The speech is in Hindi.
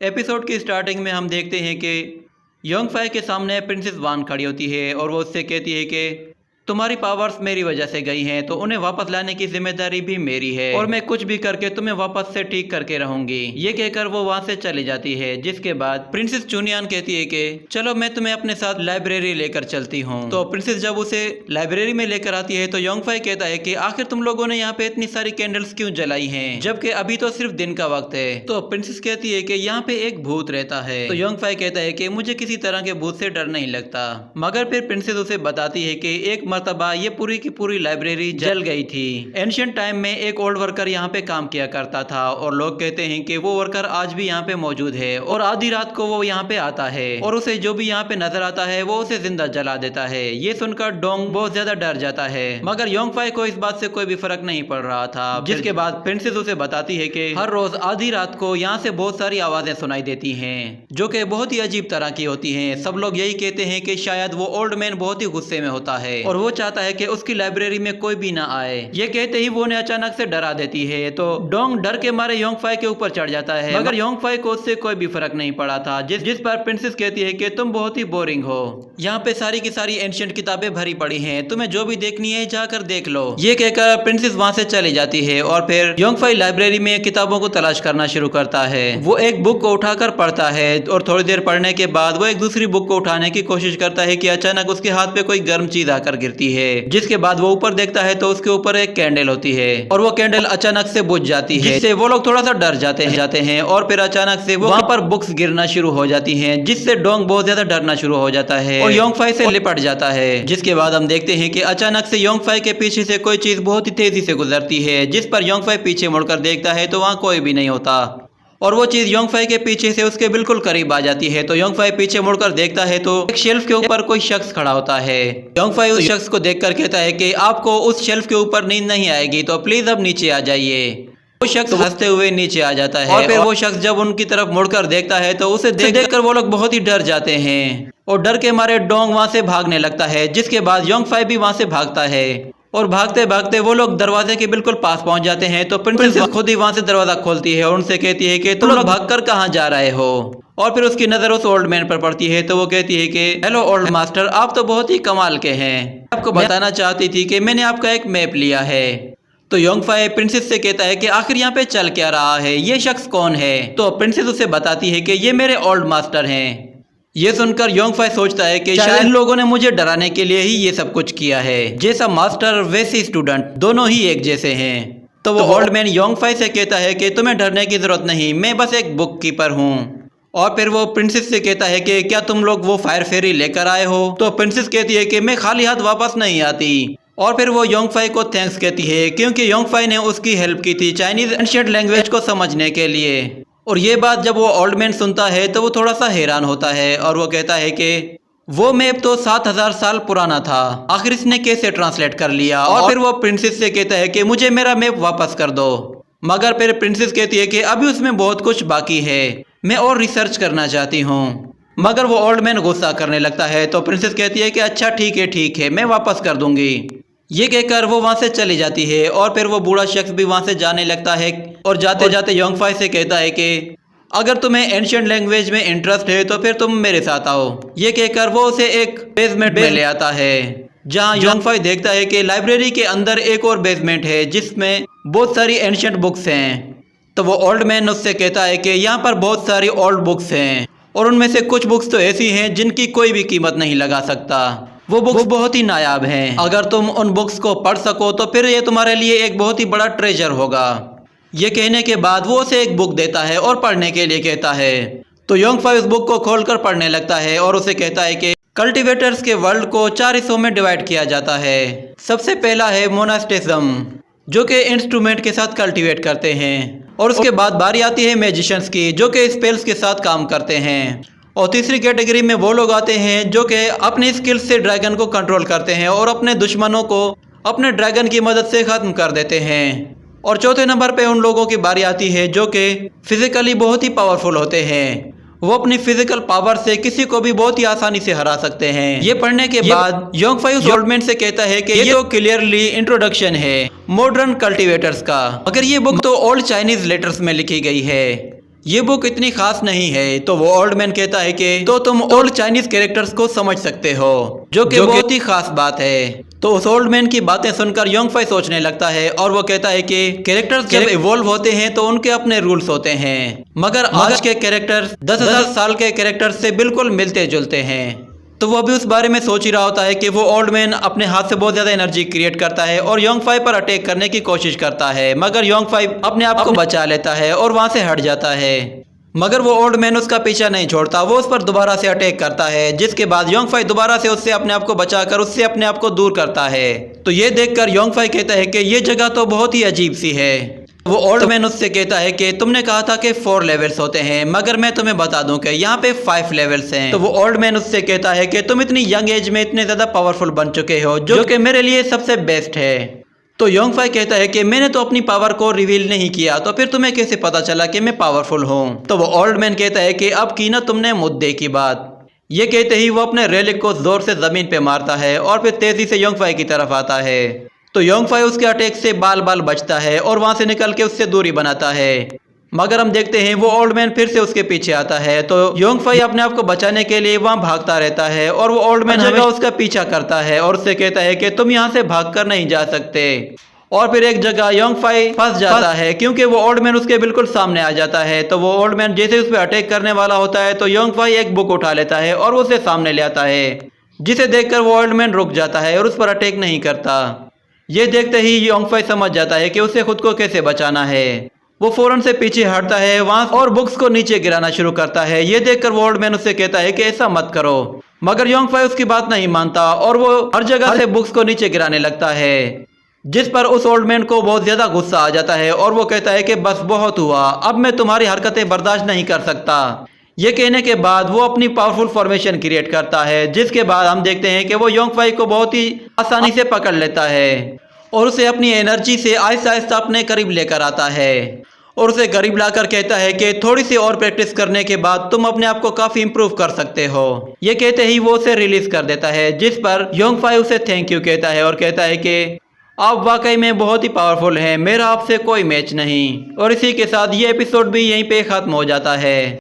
एपिसोड की स्टार्टिंग में हम देखते हैं कि योंग फाई के सामने प्रिंसेस वान खड़ी होती है और वो उससे कहती है कि तुम्हारी पावर्स मेरी वजह से गई हैं, तो उन्हें वापस लाने की जिम्मेदारी भी मेरी है और मैं कुछ भी करके तुम्हें वापस से ठीक करके रहूंगी। ये कहकर वो वहाँ से चली जाती है। जिसके बाद प्रिंसेस चुनियान कहती है कि चलो मैं तुम्हें अपने साथ लाइब्रेरी लेकर चलती हूँ। तो प्रिंसेस जब उसे लाइब्रेरी में लेकर आती है तो योंग फाई कहता है कि आखिर तुम लोगों ने यहाँ पे इतनी सारी कैंडल्स क्यों जलाई हैं, जबकि अभी तो सिर्फ दिन का वक्त है। तो प्रिंसेस कहती है कि यहाँ पे एक भूत रहता है। तो योंग फाई कहता है कि मुझे किसी तरह के भूत से डर नहीं लगता। मगर फिर प्रिंसेस उसे बताती है कि एक मर्तबा ये पूरी की पूरी लाइब्रेरी जल गई थी। एंशिएंट टाइम में एक ओल्ड वर्कर यहाँ पे काम किया करता था और लोग कहते हैं कि वो वर्कर आज भी यहाँ पे मौजूद है और आधी रात को वो यहाँ पे आता है और उसे जो भी यहाँ पे नजर आता है वो उसे जिंदा जला देता है। ये सुनकर डोंग बहुत ज्यादा डर जाता है, मगर योंग फाई को इस बात से कोई भी फर्क नहीं पड़ रहा था। जिसके बाद प्रिंसेस उसे बताती है कि हर रोज आधी रात को यहाँ से बहुत सारी आवाजें सुनाई देती हैं जो कि बहुत ही अजीब तरह की होती हैं। सब लोग यही कहते हैं कि शायद वो ओल्ड मैन बहुत ही गुस्से में होता है और वो चाहता है कि उसकी लाइब्रेरी में कोई भी ना आए। ये कहते ही वो उन्हें अचानक से डरा देती है। तो डोंग डर के मारे योंग फाई के ऊपर चढ़ जाता है, मगर योंग फाई को उससे कोई भी फर्क नहीं पड़ा था। जिस पर प्रिंसेस कहती है कि तुम बहुत ही बोरिंग हो, यहाँ पे सारी की सारी एंशिएंट किताबें भरी पड़ी हैं, तुम्हें जो भी देखनी है जाकर देख लो। ये कहकर प्रिंसेस वहाँ से चली जाती है और फिर योंग फाई लाइब्रेरी में किताबों को तलाश करना शुरू करता है। वो एक बुक को उठाकर पढ़ता है और थोड़ी देर पढ़ने के बाद वो एक दूसरी बुक को उठाने की कोशिश करता है कि अचानक उसके हाथ पे कोई गर्म चीज आकर गिरती है। जिसके बाद वो ऊपर देखता है तो उसके ऊपर एक कैंडल होती है और वो कैंडल अचानक से बुझ जाती है, जिससे वो लोग थोड़ा सा डर जाते हैं और फिर अचानक से वहाँ पर बुक्स गिरना शुरू हो जाती हैं, जिससे डोंग बहुत ज्यादा डरना शुरू हो जाता है और योंग फाई से लिपट जाता है। जिसके बाद हम देखते हैं कि अचानक से योंग फाई के पीछे से कोई चीज बहुत ही तेजी से गुजरती है, जिस पर योंग फाई पीछे मुड़कर देखता है तो वहाँ कोई भी नहीं होता और वो चीज योंग फाई के पीछे से उसके बिल्कुल करीब आ जाती है। तो योंग फाई पीछे मुड़कर देखता है तो एक शेल्फ के ऊपर कोई शख्स खड़ा होता है। योंग फाई उस शख्स को देखकर कहता है कि आपको उस शेल्फ के ऊपर नींद नहीं आएगी, तो प्लीज अब नीचे आ जाइए। वो शख्स हंसते हुए नीचे आ जाता है और फिर वो शख्स जब उनकी तरफ मुड़कर देखता है तो उसे देखकर वो लोग बहुत ही डर जाते हैं और डर के मारे डोंग वहाँ से भागने लगता है। जिसके बाद योंग फाई भी वहाँ से भागता है और भागते भागते वो लोग दरवाजे के बिल्कुल पास पहुंच जाते हैं। तो प्रिंसेस खुद ही वहां से दरवाजा खोलती है और उनसे कहती है कि तुम लोग भागकर कहां जा रहे हो। और फिर उसकी नजर उस ओल्ड मैन पर पड़ती है तो वो कहती है कि हेलो ओल्ड मास्टर, आप तो बहुत ही कमाल के हैं। आपको बताना चाहती थी कि मैंने आपका एक मैप लिया है। तो योंग फाई प्रिंसेस से कहता है कि आखिर यहाँ पे चल क्या रहा है, ये शख्स कौन है। तो प्रिंसेस उसे बताती है कि ये मेरे ओल्ड मास्टर हैं। ये सुनकर योंग फाई सोचता है कि शायद इन लोगों ने मुझे डराने के लिए ही ये सब कुछ किया है। जैसा मास्टर वैसे स्टूडेंट, दोनों ही एक जैसे हैं। तो वो ओल्ड मैन योंग फाई से कहता है कि तुम्हें डरने की जरूरत नहीं, मैं बस एक बुक कीपर हूँ। और फिर वो प्रिंसेस से कहता है कि क्या तुम लोग वो फायर फेरी लेकर आए हो। तो प्रिंसेस कहती है कि मैं खाली हाथ वापस नहीं आती। और फिर वो योंग फाई को थैंक्स कहती है क्योंकि योंग फाई ने उसकी हेल्प की थी चाइनीज एंशिएंट लैंग्वेज को समझने के लिए। और ये बात जब वो ओल्ड मैन सुनता है तो वो थोड़ा सा हैरान होता है और वो कहता है कि वो मैप तो 7000 साल पुराना था, आखिर इसने कैसे ट्रांसलेट कर लिया। और फिर वो प्रिंसेस से कहता है कि मुझे मेरा मैप वापस कर दो। मगर फिर प्रिंसेस कहती है कि अभी उसमें बहुत कुछ बाकी है, मैं और रिसर्च करना चाहती हूँ। मगर वो ओल्ड मैन गुस्सा करने लगता है। तो प्रिंसेस कहती है कि अच्छा ठीक है, मैं वापस कर दूंगी। ये कहकर वो वहां से चली जाती है और फिर वो बूढ़ा शख्स भी वहां से जाने लगता है और जाते जाते योंग फाई से कहता है कि अगर तुम्हें एंशिएंट लैंग्वेज में इंटरेस्ट है तो फिर तुम मेरे साथ आओ। ये कहकर वो उसे एक बेसमेंट में ले आता है, जहां योंग फाई देखता है कि लाइब्रेरी के अंदर एक और बेसमेंट है जिसमें बहुत सारी एंशिएंट बुक्स हैं। तो वो ओल्ड मैन उससे कहता है कि यहाँ पर बहुत सारी ओल्ड बुक्स हैं और उनमें से कुछ बुक्स तो ऐसी हैं जिनकी कोई भी कीमत नहीं लगा सकता। वो बुक्स बहुत ही नायाब हैं। अगर तुम उन बुक्स को पढ़ सको तो फिर ये तुम्हारे लिए एक बहुत ही बड़ा ट्रेजर होगा। ये कहने के बाद वो उसे एक बुक देता है और पढ़ने के लिए कहता है। तो योंग फाई उस बुक को खोलकर पढ़ने लगता है और उसे कहता है कि कल्टीवेटर्स के वर्ल्ड को 4 हिस्सों में डिवाइड किया जाता है। सबसे पहला है मोनास्टिज्म, जो कि इंस्ट्रूमेंट के साथ कल्टीवेट करते हैं। और उसके बाद बारी आती है मैजिशियंस की, जो कि स्पेल्स के साथ काम करते हैं। और तीसरी कैटेगरी में वो लोग आते हैं जो कि अपनी स्किल्स से ड्रैगन को कंट्रोल करते हैं और अपने दुश्मनों को अपने ड्रैगन की मदद से ख़त्म कर देते हैं। और चौथे नंबर पे उन लोगों की बारी आती है जो कि फिजिकली बहुत ही पावरफुल होते हैं। वो अपनी फिजिकल पावर से किसी को भी बहुत ही आसानी से हरा सकते हैं। ये पढ़ने के बाद योंग फाई उस ओल्ड मैन से कहता है कि ये तो क्लियरली इंट्रोडक्शन है मॉडर्न कल्टीवेटर्स का, मगर ये बुक तो ओल्ड चाइनीज लेटर्स में लिखी गई है। ये बुक इतनी खास नहीं है। तो वो ओल्ड मैन कहता है कि तो तुम ओल्ड चाइनीज कैरेक्टर्स को समझ सकते हो, जो कि बहुत ही खास बात है। तो उस ओल्ड मैन की बातें सुनकर योंग फाई सोचने लगता है और वो कहता है कि कैरेक्टर्स जब इवॉल्व होते हैं तो उनके अपने रूल्स होते हैं, मगर आज के कैरेक्टर्स 10,000 साल के कैरेक्टर्स से बिल्कुल मिलते जुलते हैं। तो वो भी उस बारे में सोच ही रहा होता है कि वो ओल्ड मैन अपने हाथ से बहुत ज़्यादा एनर्जी क्रिएट करता है और योंग फाई पर अटैक करने की कोशिश करता है, मगर योंग फाई अपने आप को बचा लेता है और वहाँ से हट जाता है। मगर वो ओल्ड मैन उसका पीछा नहीं छोड़ता, वो उस पर दोबारा से अटैक करता है, जिसके बाद योंग फाई दोबारा से उससे अपने आप को बचाकर उससे अपने आप को दूर करता है। तो ये देखकर योंग फाई कहता है कि ये जगह तो बहुत ही अजीब सी है। वो ओल्ड मैन उससे कहता है कि तुमने कहा था कि 4 लेवल्स होते हैं, मगर मैं तुम्हें बता दूं कि यहाँ पे 5 लेवल्स हैं। तो वो ओल्ड मैन उससे कहता है कि तुम इतनी यंग एज में इतने ज्यादा पावरफुल बन चुके हो, जो कि मेरे लिए सबसे बेस्ट है। तो योंग फाई कहता है कि मैंने तो अपनी पावर को रिवील नहीं किया, तो फिर तुम्हें कैसे पता चला कि मैं पावरफुल हूँ। तो वो ओल्ड मैन कहता है कि अब की ना तुमने मुद्दे की बात। ये कहते ही वो अपने रेलिक को जोर से जमीन पे मारता है और फिर तेजी से योंग फाई की तरफ आता है। तो योंग फाई उसके अटैक से बाल बाल बचता है और वहां से निकल के उससे दूरी बनाता है। मगर हम देखते हैं वो ओल्ड मैन फिर से उसके पीछे आता है। तो योंग फाई अपने आप को बचाने के लिए वहां भागता रहता है और वो ओल्ड मैन हमेशा उसका पीछा करता है और उससे कहता है कि तुम यहाँ से भागकर नहीं जा सकते। और फिर एक जगह योंग फाई फंस जाता है क्योंकि वो ओल्ड मैन उसके बिल्कुल सामने आ जाता है। तो वो ओल्ड मैन जैसे उस पर अटैक करने वाला होता है तो योंग फाई एक बुक उठा लेता है और उसे सामने ले आता है, जिसे देखकर वो ओल्ड मैन रुक जाता है और उस पर अटैक नहीं करता। ये देखते ही योंग फाई समझ जाता है कि उसे खुद को कैसे बचाना है। वो फौरन से पीछे हटता है वहां और बुक्स को नीचे गिराना शुरू करता है। ये देखकर वो ओल्ड मैन उससे कहता है कि ऐसा मत करो, मगर योंग फाई उसकी बात नहीं मानता और वो हर जगह से बुक्स को नीचे गिराने लगता है, जिस पर उस ओल्ड मैन को बहुत ज्यादा गुस्सा आ जाता है और वो कहता है कि बस बहुत हुआ, अब मैं तुम्हारी हरकतें बर्दाश्त नहीं कर सकता। ये कहने के बाद वो अपनी पावरफुल फॉर्मेशन क्रिएट करता है, जिसके बाद हम देखते हैं कि वो योंग फाई को बहुत ही आसानी से पकड़ लेता है और उसे अपनी एनर्जी से आहिस्ता आहिस्ता अपने करीब लेकर आता है और उसे करीब लाकर कहता है कि थोड़ी सी और प्रैक्टिस करने के बाद तुम अपने आप को काफी इंप्रूव कर सकते हो। ये कहते ही वो उसे रिलीज कर देता है, जिस पर योंग फाई उसे थैंक यू कहता है और कहता है कि आप वाकई में बहुत ही पावरफुल हैं, मेरा आपसे कोई मैच नहीं। और इसी के साथ ये एपिसोड भी यहीं पे खत्म हो जाता है।